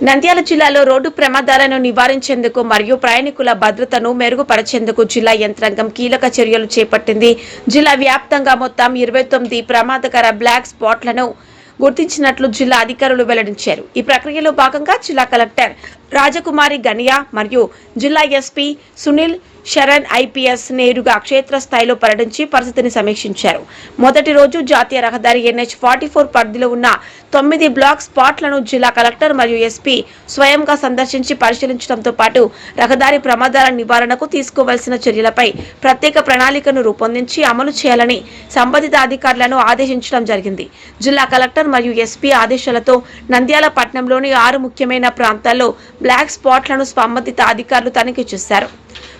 నంద్యాల జిల్లాలో రోడ్డు ప్రమాదాలను నివారించేందుకు మరియు ప్రయాణికుల భద్రతను మెరుగుపరిచేందుకు జిల్లా యంత్రాంగం కీలక చర్యలు చేపట్టింది. జిల్లా వ్యాప్తంగా మొత్తం 29 ప్రమాదకర బ్లాక్ స్పాట్లను గుర్తించినట్లు జిల్లా అధికారులు వెల్లడించారు. ఈ ప్రక్రియలో భాగంగా జిల్లా కలెక్టర్ రాజకుమారి గనియా మరియు జిల్లా ఎస్పీ సునీల్ శరణ్ ఐపీఎస్ నేరుగా క్షేత్రస్థాయిలో పర్యటించి పరిస్థితిని సమీక్షించారు. మొదటి రోజు జాతీయ రహదారి NH-44 పరిధిలో ఉన్న 9 బ్లాక్ స్పాట్లను జిల్లా కలెక్టర్ మరియు ఎస్పీ స్వయంగా సందర్శించి పరిశీలించడంతో పాటు రహదారి ప్రమాదాల నివారణకు తీసుకోవాల్సిన చర్యలపై ప్రత్యేక ప్రణాళికను రూపొందించి అమలు చేయాలని సంబంధిత అధికారులను ఆదేశించడం జరిగింది. జిల్లా కలెక్టర్ మరియు ఎస్పీ ఆదేశాలతో నంద్యాల పట్టణంలోని 6 ముఖ్యమైన ప్రాంతాల్లో బ్లాక్ స్పాట్లను సంబంధిత అధికారులు తనిఖీ చేశారు.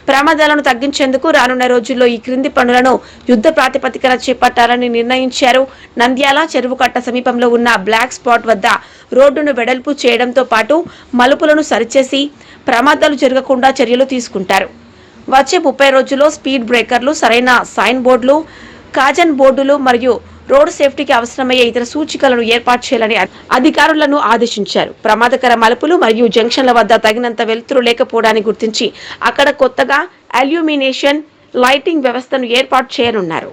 ప్రమాదాలను తగ్గించేందుకు రానున్న రోజుల్లో ఈ క్రింది పనులను యుద్ధ ప్రాతిపదికన చేపట్టాలని నిర్ణయించారు. నంద్యాల చెరువుకట్ట సమీపంలో ఉన్న బ్లాక్ స్పాట్ వద్ద రోడ్డును వెడల్పు చేయడంతో పాటు మలుపులను సరిచేసి ప్రమాదాలు జరగకుండా చర్యలు తీసుకుంటారు. వచ్చే 30 రోజుల్లో స్పీడ్ బ్రేకర్లు, సరైన సైన్ బోర్డులు, కాజన్ బోర్డులు మరియు రోడ్ సేఫ్టీకి అవసరమయ్యే ఇతర సూచికలను ఏర్పాటు చేయాలని అధికారులను ఆదేశించారు. ప్రమాదకర మలుపులు మరియు జంక్షన్ల వద్ద తగినంత వెలుతురు లేకపోవడాన్ని గుర్తించి అక్కడ కొత్తగా అల్యూమినేషన్ లైటింగ్ వ్యవస్థను ఏర్పాటు చేయనున్నారు.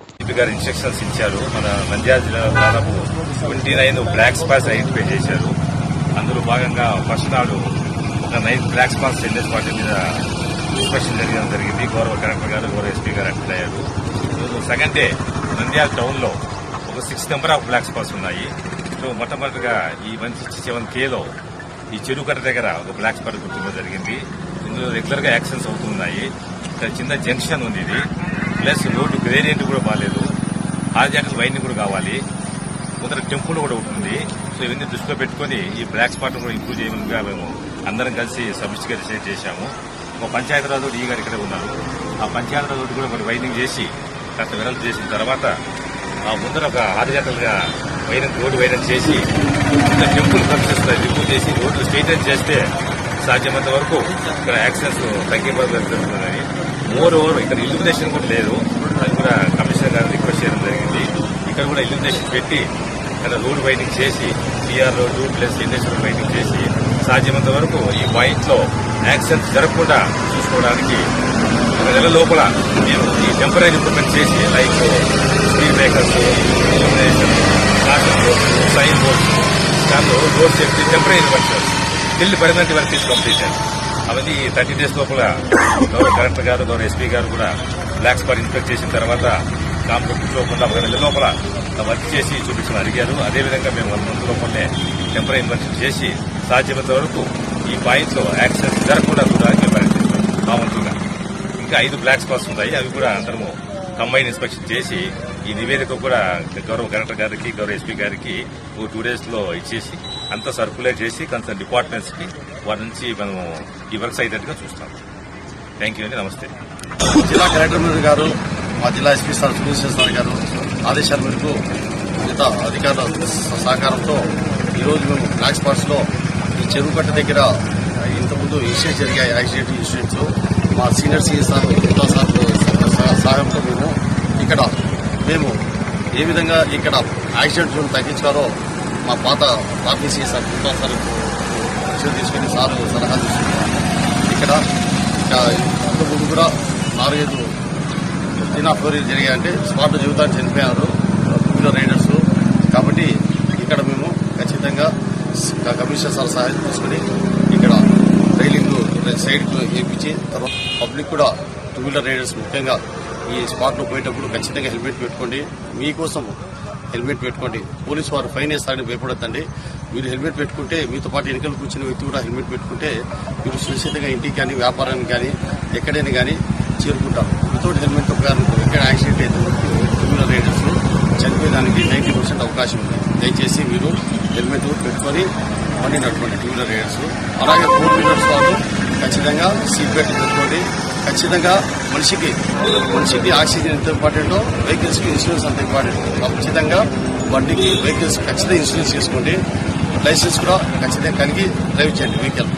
ఇన్స్ట్రక్షన్స్ ఇచ్చారు. మన నంద్యాల జిల్లాలో దాదాపు 29 బ్లాక్ స్పాట్స్ ఐడెంటిఫై చేశారు. అందులో భాగంగా ఫస్ట్ నాడు ఒక 9 బ్లాక్ స్పాట్స్ NH-40 మీద ఇన్స్పెక్షన్ జరిగింది. గౌరవ కలెక్టర్ గారు, గౌరవ ఎస్పీ గారు అటెండ్ అయ్యారు. సెకండ్ డే నంద్యాల టౌన్ లో ఒక 6 నెంబర్ ఆఫ్ బ్లాక్ స్పాట్స్ ఉన్నాయి. సో మొట్టమొదటిగా ఈ 167Kలో ఈ చెరువుకట్ట దగ్గర ఒక బ్లాక్ స్పాట్ గుర్తించడం జరిగింది. ఇందులో రెగ్యులర్ గా యాక్సిడెంట్స్ అవుతున్నాయి. ఇక్కడ చిన్న జంక్షన్ ఉంది. ఇది ప్లస్ రోడ్డు గ్రేడియంట్ కూడా బాగాలేదు. హార్జాంటల్ వైండింగ్ కూడా కావాలి. ముందర టెంపుల్ కూడా ఉంటుంది. సో ఇవన్నీ దృష్టిలో పెట్టుకుని ఈ బ్లాక్ స్పాట్ కూడా ఇంప్రూవ్ చేయమని మేము అందరం కలిసి సమిష్టిగా డిసైడ్ చేశాము. ఒక పంచాయతీరాజ్ రోడ్డు ఈ గారు ఇక్కడే ఉన్నారు. ఆ పంచాయతీరాజ్ రోడ్డు కూడా మరి వైండింగ్ చేసి కాస్త వెడల్పు చేసిన తర్వాత ఆ ముందర ఒక హార్జాంటల్ గా రోడ్డు వైరన్ చేసి టెంపుల్ కన్స్ట్రక్షన్ రిమూవ్ చేసి రోడ్లు స్ట్రైటన్ చేస్తే సాధ్యమైనంత వరకు ఇక్కడ యాక్సిడెంట్స్ తగ్గిపోవడం జరుగుతుందని. మోర్ ఓవర్ ఇక్కడ ఇల్యూమినేషన్ కూడా లేదు. అది కూడా కమిషనర్ గారు రిక్వెస్ట్ చేయడం జరిగింది. ఇక్కడ కూడా ఇల్యూమినేషన్ పెట్టి ఇక్కడ రోడ్ వైండింగ్ చేసి TR road plus NH road winding చేసి సాధ్యమైనంత వరకు ఈ పాయింట్ లో యాక్సిడెంట్స్ జరగకుండా చూసుకోవడానికి ఒక నెల లోపల మేము ఈ టెంపరీ ఇంప్రూవ్మెంట్ చేసి like speed breakers, illumination, caution boards, sign boards, దాంట్లో road safety temporary inventions till permanent work is completed. అవన్నీ 30 days లోపల గౌరవ కలెక్టర్ గారు, గౌరవ ఎస్పీ గారు కూడా బ్లాక్ స్పాట్ ఇన్స్పెక్ట్ చేసిన తర్వాత కాంప్లెక్స్ కూర్చోకుండా ఒక నెల లోపల వర్క్ చేసి చూపించమని అడిగారు. అదేవిధంగా మేము 1 month లోపలనే టెంపరీ ఇన్వెన్షన్ చేసి సాధ్యమైనంత వరకు ఈ పాయింట్ లో యాక్సిడెంట్స్ జరగకుండా చూడడానికి మేము ప్రయత్నిస్తాం. మా వంతుగా ఇంకా 5 బ్లాక్ స్పాట్స్ ఉన్నాయి. అవి కూడా అందరము కంబైన్ ఇన్స్పెక్షన్ చేసి ఈ నివేదిక కూడా గౌరవ కలెక్టర్ గారికి, గౌరవ ఎస్పీ గారికి 2 days లో ఇచ్చేసి అంతా సర్క్యులేట్ చేసి కన్సర్న్ డిపార్ట్మెంట్స్ కి వారి నుంచి మనం ఈ వర్క్స్ అయ్యేటట్టుగా చూస్తాం. థ్యాంక్ యూ అండి. నమస్తే. జిల్లా కలెక్టర్ గారు, మా జిల్లా ఎస్పీ సార్ సునీల్ గారు ఆదేశాల మేరకు మిగతా అధికారుల సహకారంతో ఈరోజు మేము బ్లాక్ స్పాట్స్ లో ఈ చెరువుకట్ట దగ్గర ఇంతకుముందు ఇన్సిడెంట్స్ జరిగాయి. యాక్సిడెంట్ ఇన్సిడెంట్స్ మా senior CS sir, Gupta sir సహాయంతో మేము ఏ విధంగా ఇక్కడ యాక్సిడెంట్స్ తగ్గించారో మా పాత ఆర్టీసీ సార్, గుప్తా సార్ తీసుకుని సార్ సలహా తీసుకున్నాం. ఇక్కడ ఇంతకుముందు కూడా 4-5 ఫ్లోరీలు జరిగాయంటే స్పాట్ జీవితాన్ని చనిపోయారు రైడర్స్. కాబట్టి ఇక్కడ మేము ఖచ్చితంగా కమిషనర్ సార్ సహాయం తీసుకుని ఇక్కడ రైలింగ్ సైడ్ వేయించి తర్వాత పబ్లిక్ కూడా 2 wheeler రైడర్స్ ముఖ్యంగా ఈ స్పాట్ లో పోయేటప్పుడు ఖచ్చితంగా హెల్మెట్ పెట్టుకోండి. మీకోసం హెల్మెట్ పెట్టుకోండి. పోలీసు వారు ఫైన్ వేస్తారని భయపడద్దండి. మీరు హెల్మెట్ పెట్టుకుంటే మీతో పాటు ఎన్నికలు కూర్చున్న వ్యక్తి కూడా హెల్మెట్ పెట్టుకుంటే మీరు సురక్షితంగా ఇంటికి కానీ వ్యాపారానికి కానీ ఎక్కడైనా కానీ చేరుకుంటారు. వితౌట్ హెల్మెట్ ఎక్కడ యాక్సిడెంట్ అయితే 2 wheeler రైడర్స్ చనిపోయేదానికి 90% అవకాశం ఉంది. దయచేసి మీరు హెల్మెట్ పెట్టుకొని బండి నడుపుకోండి 2 wheeler రైడర్స్. అలాగే 4 wheelers వాళ్ళు ఖచ్చితంగా సీట్ బెల్ట్ పెట్టుకోండి. ఖచ్చితంగా మనిషికి ఆక్సిజన్ ఎంత ఇంపార్టెంటో వెహికల్స్ కి ఇన్సూరెన్స్ అంత ఇంపార్టెంట్. ఖచ్చితంగా బండికి వెహికల్స్ ఖచ్చితంగా ఇన్సూరెన్స్ చేసుకోండి. లైసెన్స్ కూడా ఖచ్చితంగా కలిగి డ్రైవ్ చేయండి వెహికల్.